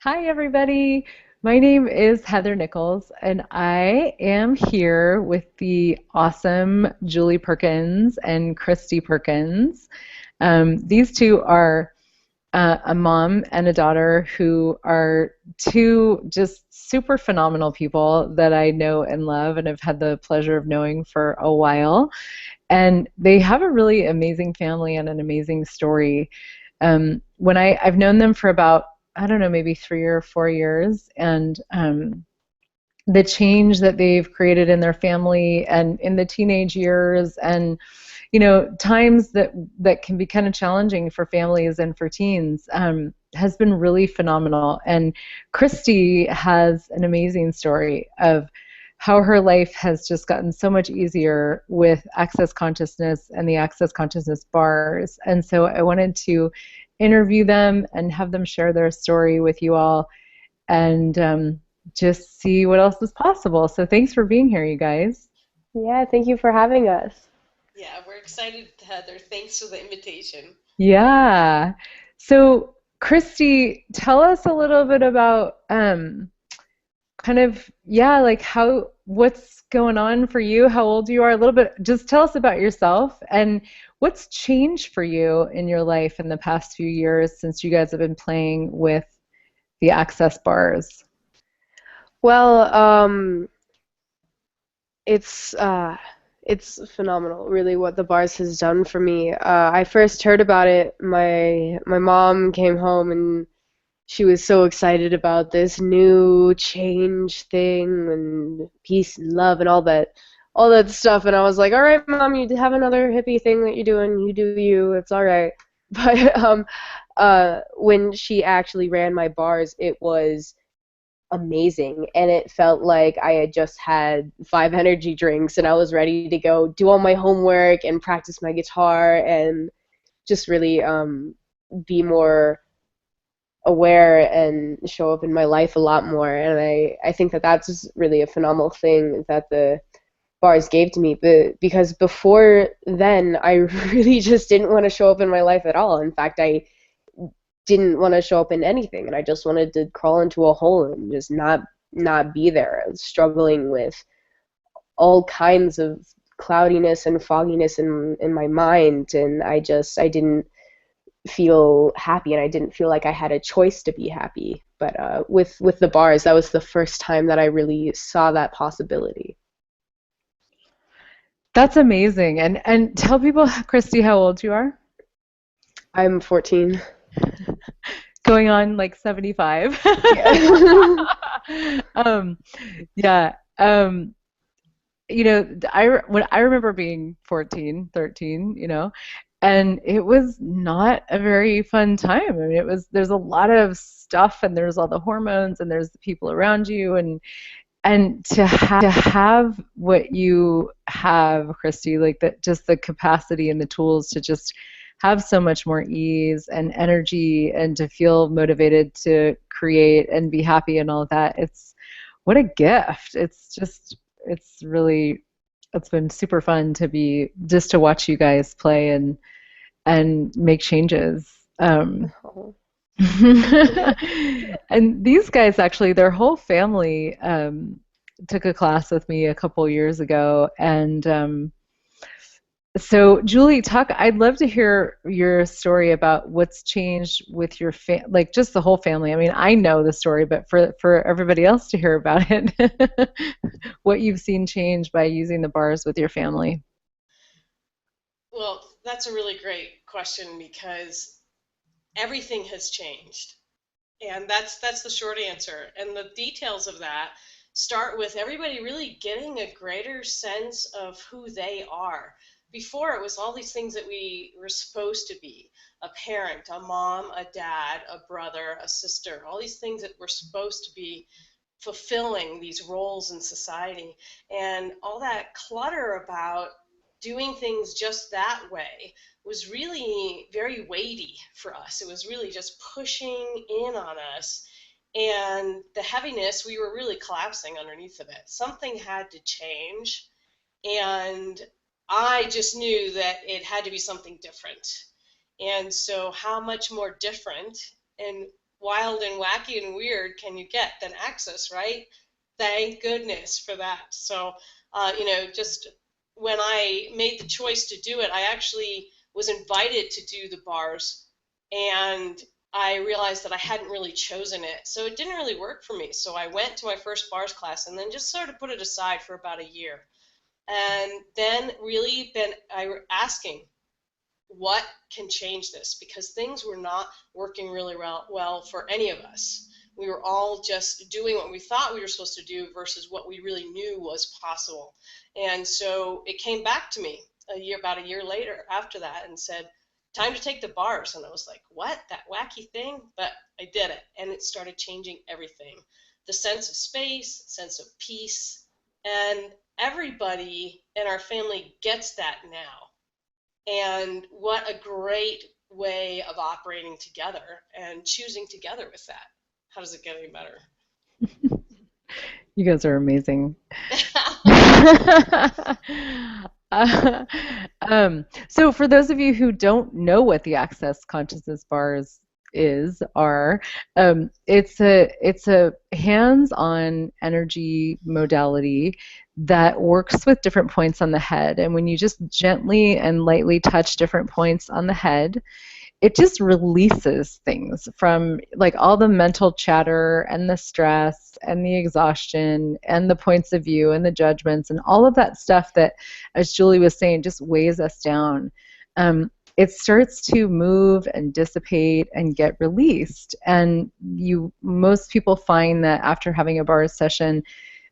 Hi, everybody. My name is Heather Nichols, and I am here with the awesome Julie Perkins and Christy Perkins. These two are a mom and a daughter who are two just super phenomenal people that I know and love and have had the pleasure of knowing for a while. And they have a really amazing family and an amazing story. I've known them for about, I don't know, maybe 3 or 4 years, and the change that they've created in their family and in the teenage years, and times that can be kind of challenging for families and for teens, has been really phenomenal. And Christy has an amazing story of how her life has just gotten so much easier with access consciousness and the access consciousness bars. And so I wanted to interview them and have them share their story with you all, and just see what else is possible. So thanks for being here, you guys. Yeah, thank you for having us. Yeah, we're excited, Heather. Thanks for the invitation. Yeah. So, Christy, tell us a little bit about kind of, yeah, like what's going on for you, how old you are, a little bit. Just tell us about yourself and what's changed for you in your life in the past few years since you guys have been playing with the access bars. Well, it's it's phenomenal, really, what the bars has done for me. I first heard about it. My mom came home and she was so excited about this new change thing and peace and love and all that stuff. And I was like, all right, mom, you have another hippie thing that you're doing. You do you. It's all right. But when she actually ran my bars, it was amazing, and it felt like I had just had 5 energy drinks and I was ready to go do all my homework and practice my guitar and just really be more aware and show up in my life a lot more. And I think that that's really a phenomenal thing that the bars gave to me. But because before then, I really just didn't want to show up in my life at all. In fact, I didn't want to show up in anything, and I just wanted to crawl into a hole and just not be there. I was struggling with all kinds of cloudiness and fogginess in my mind, and I didn't feel happy, and I didn't feel like I had a choice to be happy. But with the bars, that was the first time that I really saw that possibility. That's amazing. And tell people, Christy, how old you are. I'm 14. Going on like 75. Yeah. um, yeah. When I remember being 14, 13, and it was not a very fun time. I mean, there's a lot of stuff, and there's all the hormones, and there's the people around you, and to have what you have, Christy, like that, just the capacity and the tools to just have so much more ease and energy, and to feel motivated to create and be happy and all of that. It's what a gift. It's been super fun to be just to watch you guys play and make changes. Oh. And these guys, actually, their whole family took a class with me a couple years ago. And so, Julie, I'd love to hear your story about what's changed with your like just the whole family. I mean, I know the story, but for everybody else to hear about it, what you've seen change by using the bars with your family. Well, that's a really great question because everything has changed. And that's the short answer. And the details of that start with everybody really getting a greater sense of who they are. Before, it was all these things that we were supposed to be: a parent, a mom, a dad, a brother, a sister, all these things that we're supposed to be fulfilling these roles in society. And all that clutter about doing things just that way was really very weighty for us. It was really just pushing in on us. And the heaviness, we were really collapsing underneath of it. Something had to change. And I just knew that it had to be something different. And so, how much more different? And wild and wacky and weird can you get than Access, right? Thank goodness for that. So, just when I made the choice to do it, I actually was invited to do the bars, and I realized that I hadn't really chosen it. So it didn't really work for me. So I went to my first bars class and then just sort of put it aside for about a year. And then really been asking, what can change this? Because things were not working really well for any of us. We were all just doing what we thought we were supposed to do versus what we really knew was possible. And so it came back to me about a year later after that and said, time to take the bars. And I was like, what? That wacky thing? But I did it, and it started changing everything. The sense of space, sense of peace, and everybody in our family gets that now. And what a great way of operating together and choosing together with that. How does it get any better? You guys are amazing. Uh, so for those of you who don't know what the Access Consciousness Bars are, it's a hands-on energy modality that works with different points on the head. And when you just gently and lightly touch different points on the head, it just releases things from like all the mental chatter and the stress and the exhaustion and the points of view and the judgments and all of that stuff that, as Julie was saying, just weighs us down. It starts to move and dissipate and get released. And most people find that after having a bars session,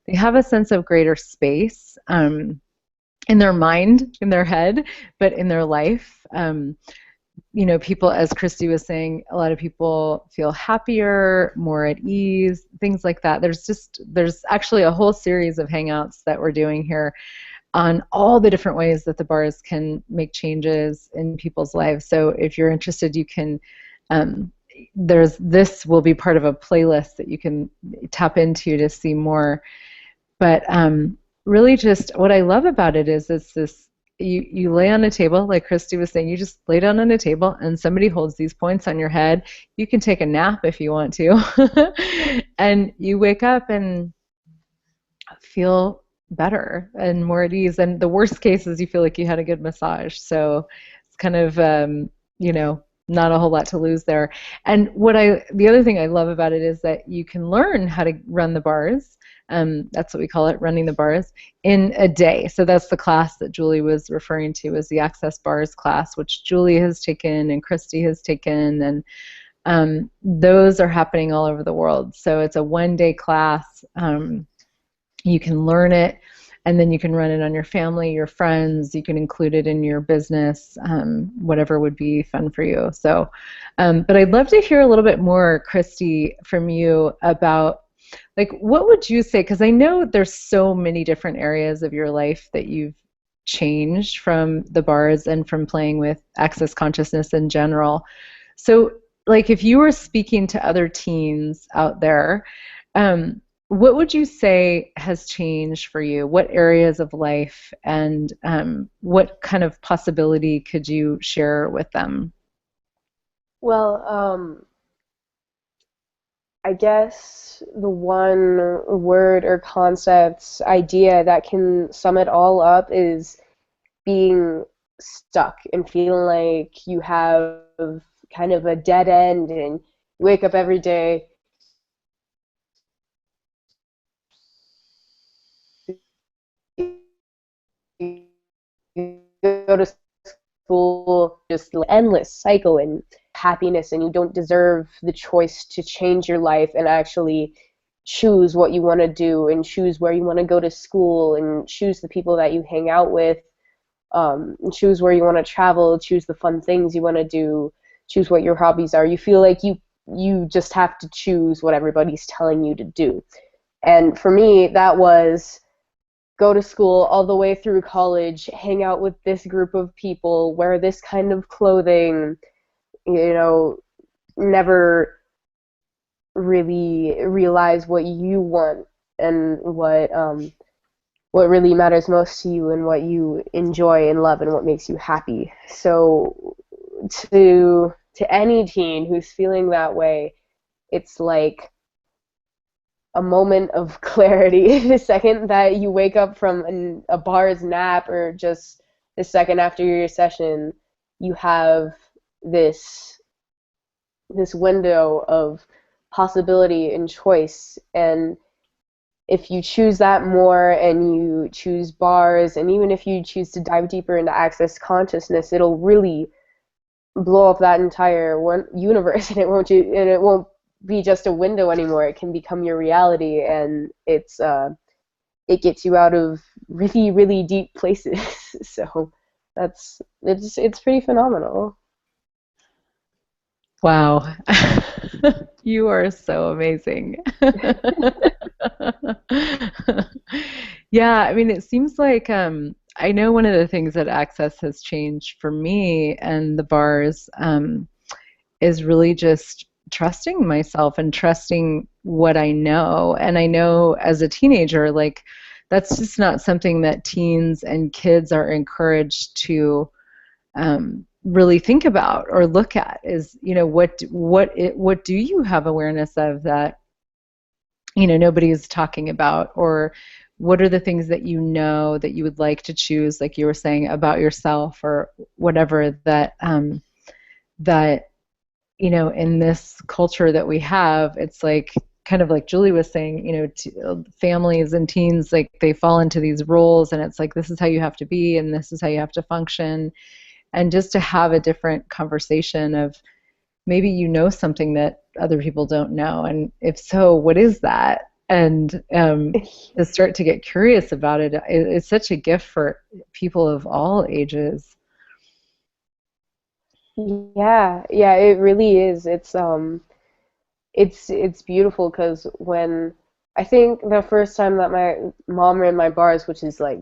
they have a sense of greater space in their mind, in their head, but in their life. People, as Christy was saying, a lot of people feel happier, more at ease, things like that. There's actually a whole series of hangouts that we're doing here on all the different ways that the bars can make changes in people's lives. So if you're interested, you can, this will be part of a playlist that you can tap into to see more. But really just what I love about it is it's this, you lay on a table, like Christy was saying, you just lay down on a table and somebody holds these points on your head. You can take a nap if you want to. And you wake up and feel better and more at ease. And the worst case is you feel like you had a good massage. So it's kind of, not a whole lot to lose there. And the other thing I love about it is that you can learn how to run the bars. That's what we call it, running the bars, in a day. So that's the class that Julie was referring to as the Access Bars class, which Julie has taken and Christy has taken, and those are happening all over the world. So it's a one-day class. You can learn it, and then you can run it on your family, your friends. You can include it in your business, whatever would be fun for you. So, but I'd love to hear a little bit more, Christy, from you about, like, what would you say, because I know there's so many different areas of your life that you've changed from the bars and from playing with Access Consciousness in general. So, like, if you were speaking to other teens out there, what would you say has changed for you? What areas of life, and what kind of possibility could you share with them? Well, I guess the one word or concept, idea that can sum it all up is being stuck and feeling like you have kind of a dead end, and you wake up every day you go to school, just an endless cycle and happiness, and you don't deserve the choice to change your life and actually choose what you want to do and choose where you want to go to school and choose the people that you hang out with, and choose where you want to travel, choose the fun things you want to do, choose what your hobbies are. You feel like you just have to choose what everybody's telling you to do. And for me, that was go to school all the way through college, hang out with this group of people, wear this kind of clothing, never really realize what you want and what really matters most to you and what you enjoy and love and what makes you happy. So to any teen who's feeling that way, it's like a moment of clarity the second that you wake up from a bar's nap, or just the second after your session. You have this this window of possibility and choice, and if you choose that more and you choose bars, and even if you choose to dive deeper into access consciousness, it'll really blow up that entire universe, and it won't be just a window anymore. It can become your reality, and it gets you out of really, really deep places. So it's pretty phenomenal. Wow. You are so amazing. Yeah, I mean, it seems like I know one of the things that Access has changed for me and the bars is really just trusting myself and trusting what I know. And I know as a teenager, like that's just not something that teens and kids are encouraged to really think about or look at. Is, you know, what do you have awareness of that, you know, nobody is talking about? Or what are the things that you know that you would like to choose, like you were saying, about yourself or whatever, that that you know, in this culture that we have, it's like kind of like Julie was saying, you know, families and teens, like they fall into these roles, and it's like this is how you have to be and this is how you have to function. And just to have a different conversation of, maybe you know something that other people don't know, and if so, what is that? And to start to get curious about it, it's such a gift for people of all ages. Yeah, yeah, it really is. It's beautiful, because when I think the first time that my mom ran my bars, which is like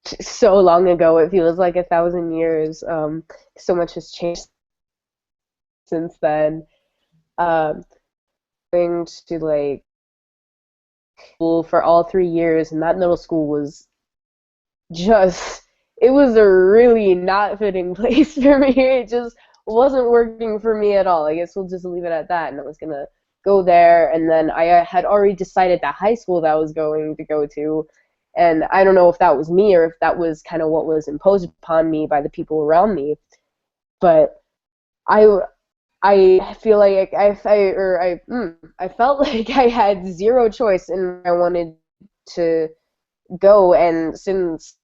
so long ago, it feels like 1,000 years. So much has changed since then. Um, Going to like school for all 3 years, and that middle school was just, it was a really not fitting place for me. It just wasn't working for me at all. I guess we'll just leave it at that. And I was gonna go there, and then I had already decided the high school that I was going to go to, and I don't know if that was me or if that was kind of what was imposed upon me by the people around me. But I I feel like I felt like I had zero choice, and I wanted to go. And since,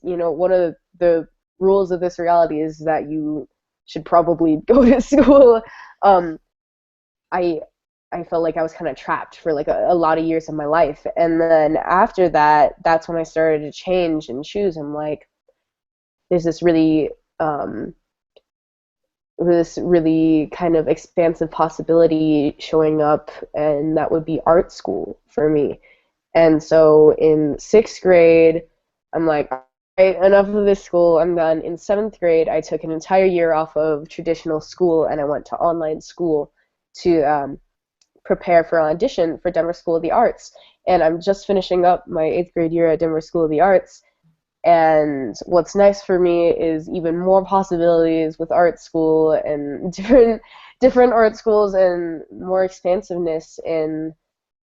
you know, one of the rules of this reality is that you should probably go to school, um, I I felt like I was kind of trapped for like a lot of years of my life. And then after that, that's when I started to change and choose. I'm like, there's um, this really kind of expansive possibility showing up, and that would be art school for me. And so in sixth grade, I'm like, all right, enough of this school, I'm done. In seventh grade, I took an entire year off of traditional school, and I went to online school to prepare for an audition for Denver School of the Arts. And I'm just finishing up my eighth grade year at Denver School of the Arts. And what's nice for me is even more possibilities with art school, and different art schools, and more expansiveness in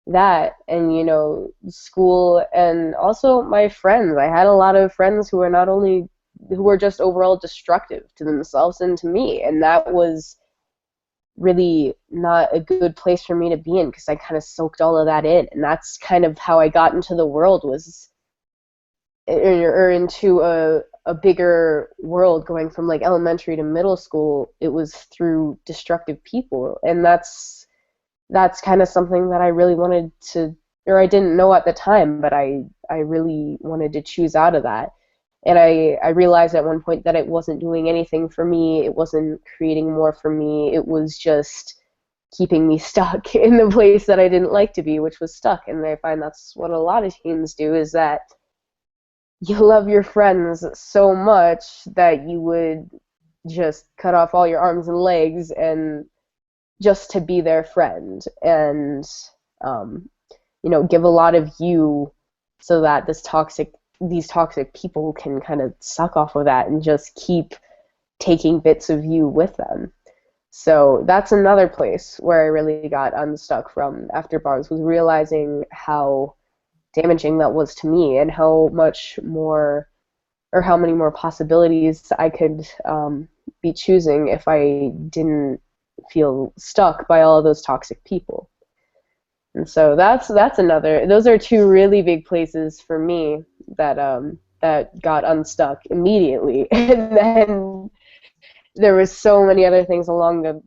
that. And, you know, school, and also my friends. I had a lot of friends who were just overall destructive to themselves and to me, and that was really not a good place for me to be in, because I kind of soaked all of that in. And that's kind of how I got into the world, was or into a bigger world, going from like elementary to middle school. It was through destructive people, and that's kind of something that I really wanted to, or I didn't know at the time, but I really wanted to choose out of that. And I realized at one point that it wasn't doing anything for me. It wasn't creating more for me. It was just keeping me stuck in the place that I didn't like to be, which was stuck. And I find that's what a lot of teens do, is that you love your friends so much that you would just cut off all your arms and legs, and just to be their friend, and um, you know, give a lot of you, so that these toxic people can kind of suck off of that and just keep taking bits of you with them. So that's another place where I really got unstuck from after bars, was realizing how damaging that was to me, and how much more, or how many more possibilities I could be choosing if I didn't feel stuck by all of those toxic people. And so that's another. Those are two really big places for me that got unstuck immediately, and then there was so many other things along the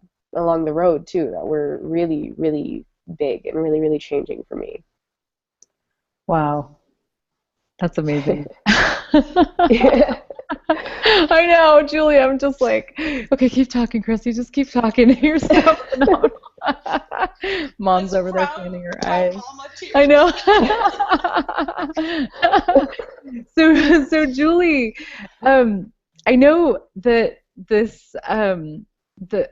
road too that were really really big and really really changing for me. Wow, that's amazing. Yeah. I know, Julie. I'm just like, okay, keep talking, Christy. Just keep talking. You're so phenomenal. Mom's That's over there proud, fanning her proud eyes. mama too. I know. So Julie, I know that this the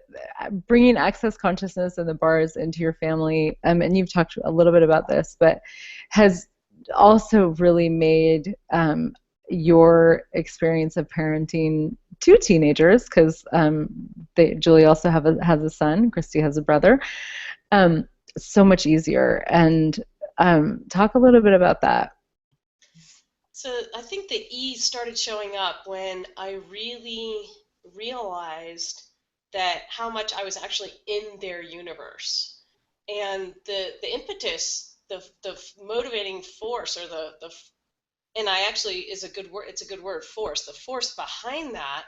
bringing access consciousness and the bars into your family, and you've talked a little bit about this, but has also really made your experience of parenting two teenagers, because Julie also has a son, Christy has a brother, um, so much easier. And talk a little bit about that. So I think the ease started showing up when I really realized that how much I was actually in their universe. And the impetus, the motivating force, or the and I actually is a good word, it's a good word, force. The force behind that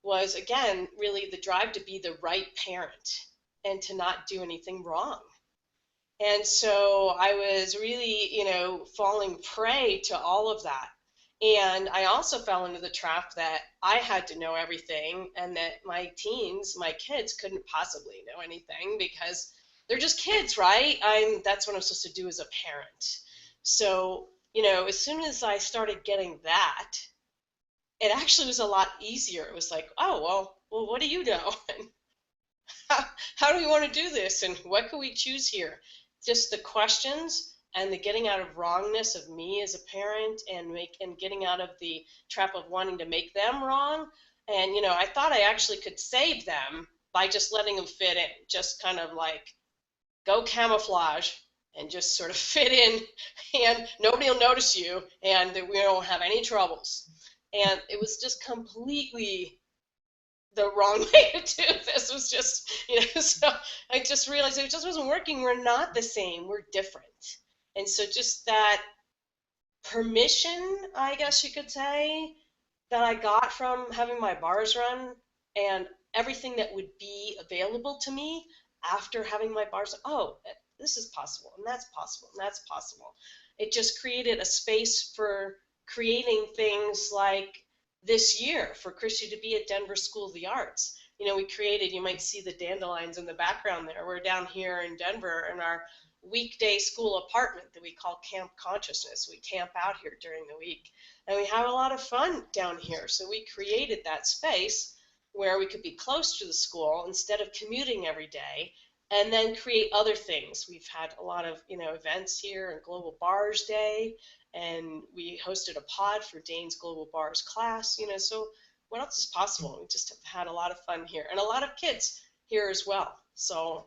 was, again, really the drive to be the right parent and to not do anything wrong. And so I was really, falling prey to all of that. And I also fell into the trap that I had to know everything, and that my teens, my kids, couldn't possibly know anything because they're just kids, right? That's what I'm supposed to do as a parent. So, as soon as I started getting that, it actually was a lot easier. It was like, oh, well, what do you know? And how do we want to do this? And what can we choose here? Just the questions and the getting out of wrongness of me as a parent, and getting out of the trap of wanting to make them wrong. And I thought I actually could save them by just letting them fit in, just kind of like go camouflage and just sort of fit in, and nobody will notice you, and that we don't have any troubles. And it was just completely the wrong way to do this. Was just, so I just realized it just wasn't working. We're not the same, we're different. And so just that permission, I guess you could say, that I got from having my bars run, and everything that would be available to me after having my bars, oh, this is possible, and that's possible, and that's possible. It just created a space for creating things like this year for Christy to be at Denver School of the Arts. We created, you might see the dandelions in the background there. We're down here in Denver in our weekday school apartment that we call Camp Consciousness. We camp out here during the week, and we have a lot of fun down here. So we created that space where we could be close to the school instead of commuting every day, and then create other things. We've had a lot of events here, and Global Bars Day, and we hosted a pod for Dane's Global Bars class. So what else is possible? We just have had a lot of fun here, and a lot of kids here as well. So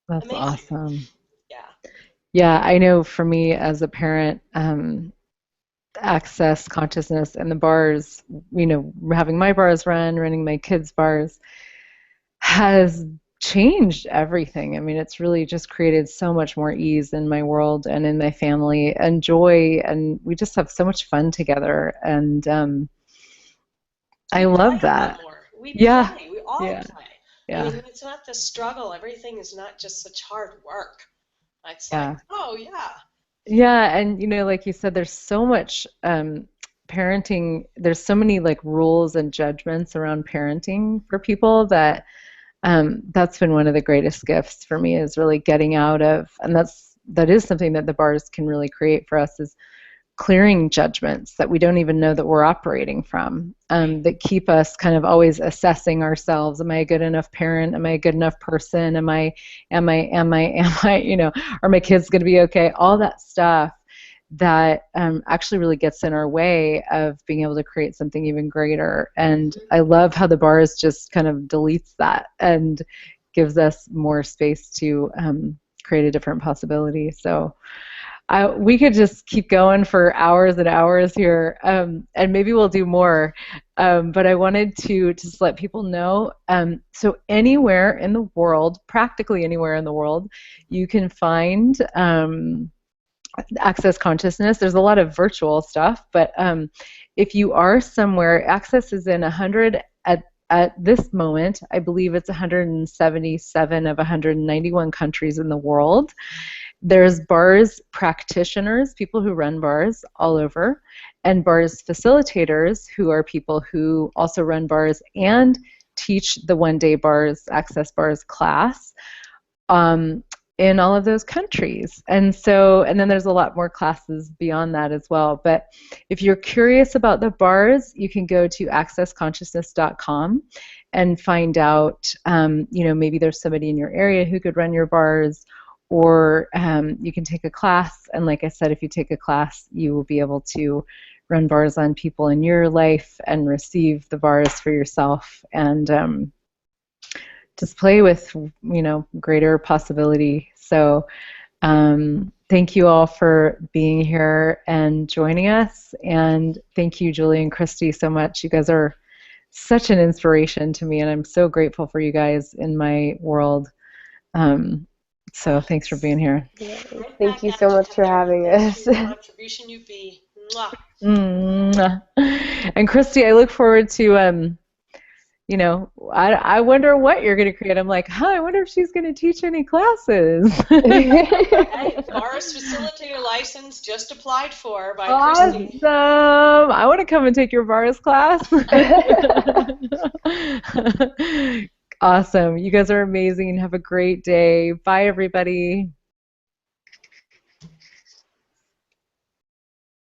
That's amazing. awesome. Yeah. Yeah, I know for me as a parent, access consciousness and the bars, having my bars running my kids' bars has changed everything. I mean, it's really just created so much more ease in my world and in my family, and joy, and we just have so much fun together. And I We play love a that. lot more. We Yeah, play. We all yeah, play. I yeah, mean, it's not the struggle. Everything is not just such hard work. It's like, yeah. oh yeah. Yeah, and like you said, there's so much parenting, there's so many like rules and judgments around parenting for people that that's been one of the greatest gifts for me, is really getting out of, and that is something that the bars can really create for us, is clearing judgments that we don't even know that we're operating from, that keep us kind of always assessing ourselves. Am I a good enough parent? Am I a good enough person? Am I, are my kids going to be okay? All that stuff that actually really gets in our way of being able to create something even greater. And I love how the bars just kind of deletes that and gives us more space to create a different possibility. So we could just keep going for hours and hours here, and maybe we'll do more. But I wanted to just let people know, so anywhere in the world, practically anywhere in the world, you can find Access Consciousness. There's a lot of virtual stuff, but if you are somewhere, Access is in 100 at this moment. I believe it's 177 of 191 countries in the world. There's bars practitioners, people who run bars all over, and bars facilitators, who are people who also run bars and teach the one-day bars, Access Bars class. In all of those countries. And then there's a lot more classes beyond that as well. But if you're curious about the bars, you can go to accessconsciousness.com and find out, maybe there's somebody in your area who could run your bars, or you can take a class. And like I said, if you take a class, you will be able to run bars on people in your life and receive the bars for yourself, and just play with, greater possibility. So thank you all for being here and joining us. And thank you, Julie and Christy, so much. You guys are such an inspiration to me, and I'm so grateful for you guys in my world. So thanks for being here. Yeah, thank you so much for having us. Contribution you be. Mwah. Mwah. And Christy, I look forward to I wonder what you're going to create. I'm like, I wonder if she's going to teach any classes. Hey, Bars Facilitator license just applied for by Christy. Awesome. I want to come and take your bars class. Awesome. You guys are amazing. Have a great day. Bye, everybody.